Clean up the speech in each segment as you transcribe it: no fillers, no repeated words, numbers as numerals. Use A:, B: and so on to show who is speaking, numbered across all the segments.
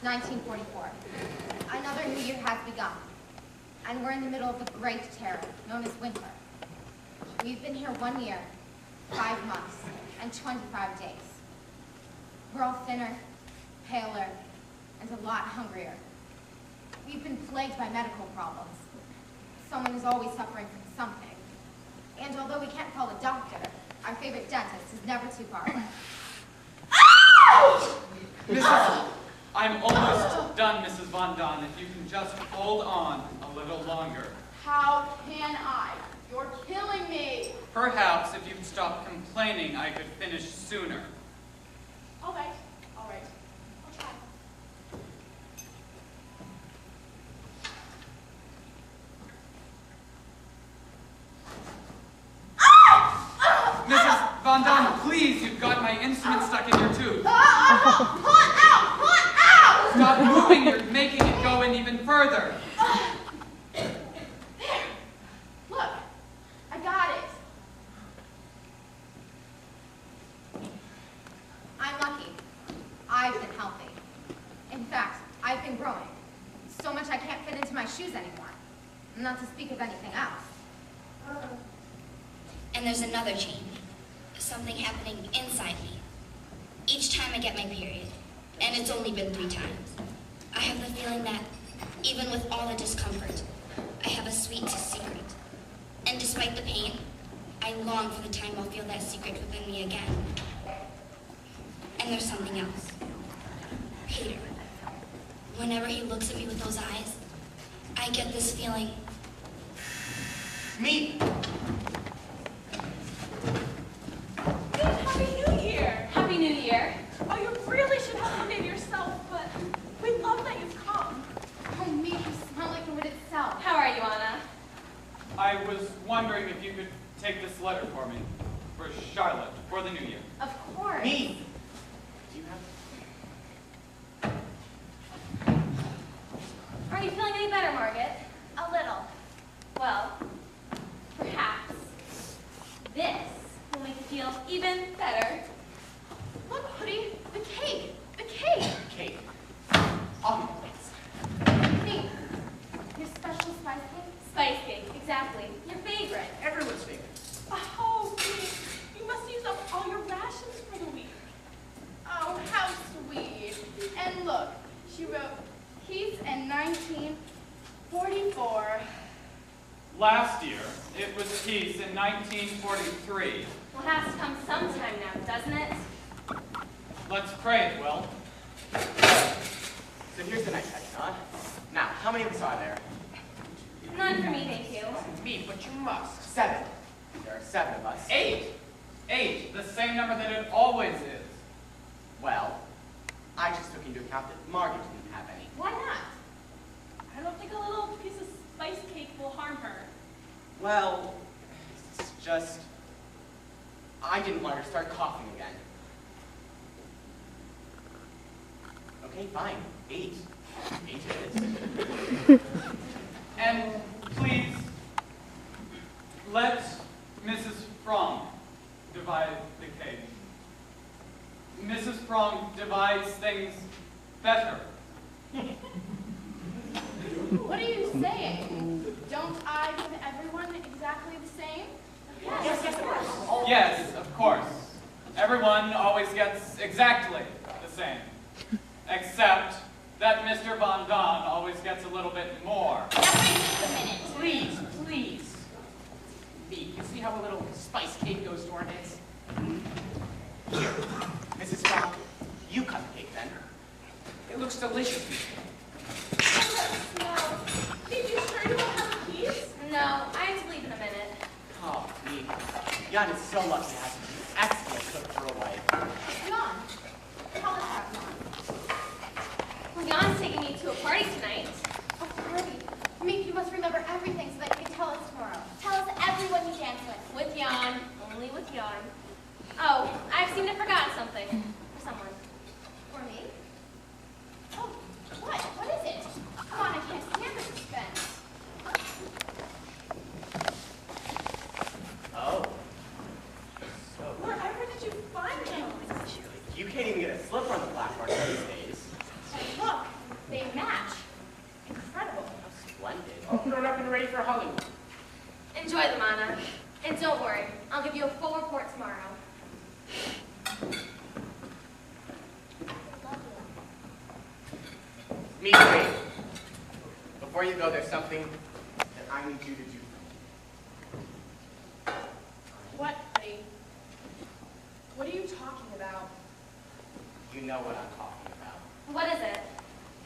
A: 1944. Another new year has begun, and we're in the middle of the Great Terror, known as winter. We've been here 1 year, 5 months, and 25 days. We're all thinner, paler, and a lot hungrier. We've been plagued by medical problems. Someone is always suffering from something. And although we can't call a doctor, our favorite dentist is never too far away.
B: Mrs. I'm almost done, Mrs. Von Daan, if you can just hold on a little longer.
C: How can I? You're killing me.
B: Perhaps if you'd stop complaining, I could finish sooner.
C: All right, all right. I'll try.
B: Mrs. Von Daan, please, you've got my instrument stuck in your tooth.
C: Pull it out! Pull it out!
B: Stop moving, you're making it go in even further.
C: There. Look, I got it.
A: I'm lucky. I've been healthy. In fact, I've been growing. So much I can't fit into my shoes anymore. Not to speak of anything else.
D: And there's another change. Something happening inside me. Each time I get my period, and it's only been 3 times, I have the feeling that, even with all the discomfort, I have a sweet secret. And despite the pain, I long for the time I'll feel that secret within me again. And there's something else. Peter. Whenever he looks at me with those eyes, I get this feeling.
E: Me!
C: Happy New Year! Happy New Year. Oh, you really should have come in yourself, but we love that you've come.
A: Oh, me, you smell like the wood itself.
C: How are you, Anna?
B: I was wondering if you could take this letter for me, for Charlotte, for the new year.
A: Of course.
E: Me! Do you have...
C: Are you feeling any better, Margaret? A little. Well, perhaps this will make you feel even better. Look, Hoodie, the cake! The cake!
E: Cake. On the place.
A: Me, your special spice cake?
C: Spice cake, exactly. Your favorite.
E: Everyone's favorite.
C: Oh, you must use up all your rations for the week. Oh, how sweet. And look, she wrote peace in 1944.
B: Last year, it was peace in 1943.
C: Well, it has to come sometime now, doesn't it?
B: Let's pray it will.
E: So here's the night catch, huh? Now, how many of us are there?
C: None for me, thank you.
E: Me, but you must. 7. There are 7 of us.
B: 8. 8, the same number that it always is.
E: Well, I just took into account that Margaret didn't have any.
A: Why not?
C: I don't think a little piece of spice cake will harm her.
E: Well, it's just... I didn't want her to start coughing again. Okay, fine. 8. 8 it is.
B: And please, let Mrs. Fromm divide the cake. Mrs. Fromm divides things better.
C: What are you saying? Don't I give everyone exactly the same?
E: Yes, of course.
B: Yes, of course. Everyone always gets exactly the same. Except that Mr. Von Daan always gets a little bit more.
C: Now wait just a minute.
E: Please, please. Me, you see how a little spice cake goes to our heads? Here, Mrs. Fromm, you cut the cake then. It looks delicious.
C: No. Did you sure you won't have a piece? No, I have to leave in a minute.
E: Oh, me. Jan is so lucky to have an excellent cook for a wife.
A: Jan, tell us about Jan.
C: Well, Jan's taking me to a party tonight.
A: Oh, party. Meek, you must remember everything so that you can tell us tomorrow.
C: Tell us everyone you dance with. With Jan. Only with Jan. Oh, I've seemed to have forgotten something. For someone.
A: For me?
C: Oh, what? What is it?
A: Come on, I can't stand the suspense.
E: Oh. So,
C: Wherever did you find him?
E: you can't even get a slipper on the platform these days.
C: Hey, look. And don't worry, I'll give you a full report tomorrow.
E: Meet me. Before you go, there's something that I need you to do.
F: What, honey? What are you talking about?
E: You know what I'm talking about.
C: What is it?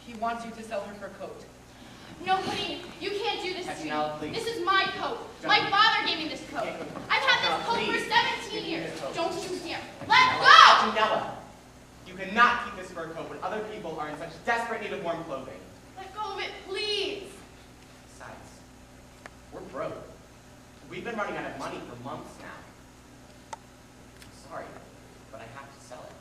F: He wants you to sell her her coat.
A: No, honey, you can't do this to me.
E: Petronella, please.
A: This is my coat.
E: Don't.
A: My father gave me this coat.
E: can't go.
A: I've had
E: Petronella,
A: this coat
E: please.
A: for 17
E: Give me
A: years.
E: this coat.
A: Don't you dare. Let go!
E: Petronella, you cannot keep this fur coat when other people are in such desperate need of warm clothing.
A: Let go of it, please.
E: Besides, we're broke. We've been running out of money for months now. I'm sorry, but I have to sell it.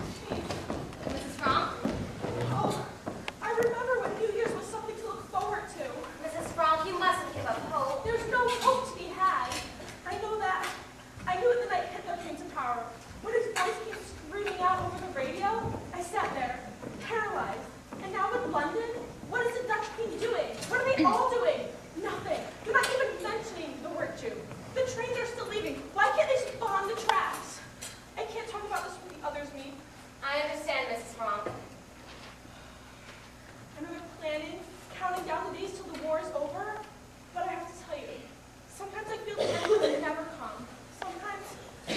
C: Mrs. Franck?
F: Oh, I remember when New Year's was something to look forward to.
C: Mrs. Franck, you mustn't give up hope.
F: There's no hope to be had. I know that. I knew it the night Hitler came to power. When his voice came screaming out over the radio, I sat there, paralyzed. And now in London, what is the Dutch Queen doing? What are they all doing? Nothing. They're not even mentioning the word Jew. The trains are still leaving. Why can't they just bomb the tracks? I can't talk about this when the others meet.
C: I understand, Mrs. Franck.
F: I know they're planning, counting down the days till the war is over, but I have to tell you, sometimes I feel the end will never come. Sometimes I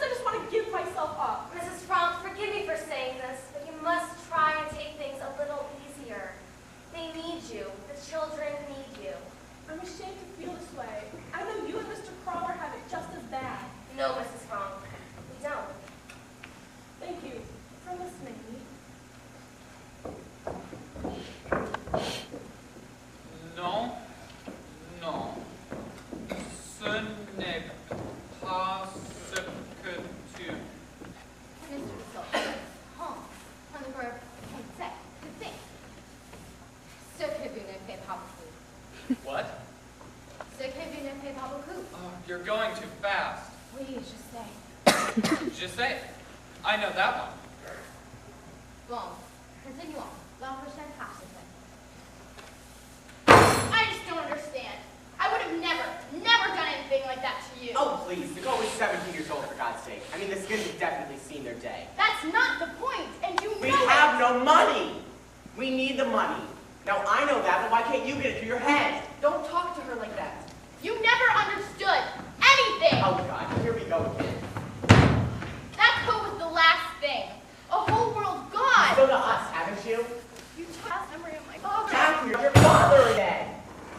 F: just want to give myself up.
C: Mrs. Franck, forgive me for saying this, but you must try and take things a little easier. They need you. The children need you.
F: I'm ashamed to feel this way. I know you and Mr. Crawler have it just as bad.
C: No, Mrs. Franck, we don't.
F: Thank you for listening.
B: Non, non. Ce n'est pas ce que tu...
A: Mr. Sultan, home, on the verb penser, to think. Ce que vous ne faites pas beaucoup.
B: What?
A: Ce que vous ne faites pas beaucoup.
B: Oh, you're going too fast.
A: Oui, je sais.
B: Just say it. I know that one.
A: Bon, continuons. La prochaine tâche, s'il vous plaît. I just don't understand. I would have never done anything like that to you.
E: Oh, please. The coat was 17 years old, for God's sake. I mean, the skins have definitely seen their day.
A: That's not the point, and you
E: We
A: know it.
E: have no money. We need the money. Now, I know that, but why can't you get it through your head?
F: Don't talk to her like that.
A: You never understood anything.
E: Oh, God. Here we go again.
A: That coat was the last thing. A whole world gone.
E: So to us, haven't you?
A: You took memory of my father.
E: Attack your father again.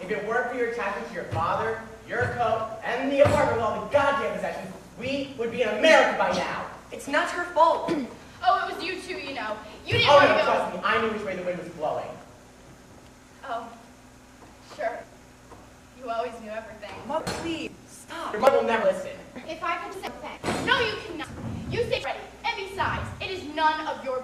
E: If it weren't for your attachment to your father, your coat, and the apartment with all the goddamn possessions, we would be in America by now.
F: It's not her fault.
A: Oh, it was you two, you know. You didn't
E: Oh,
A: want
E: no,
A: to go.
E: trust me. I knew which way the wind was blowing.
A: Oh, sure. You always knew everything.
F: Mom, please, stop.
E: Your mother will never listen.
A: If I could say something. No, you cannot. You say ready. And besides, it is none of your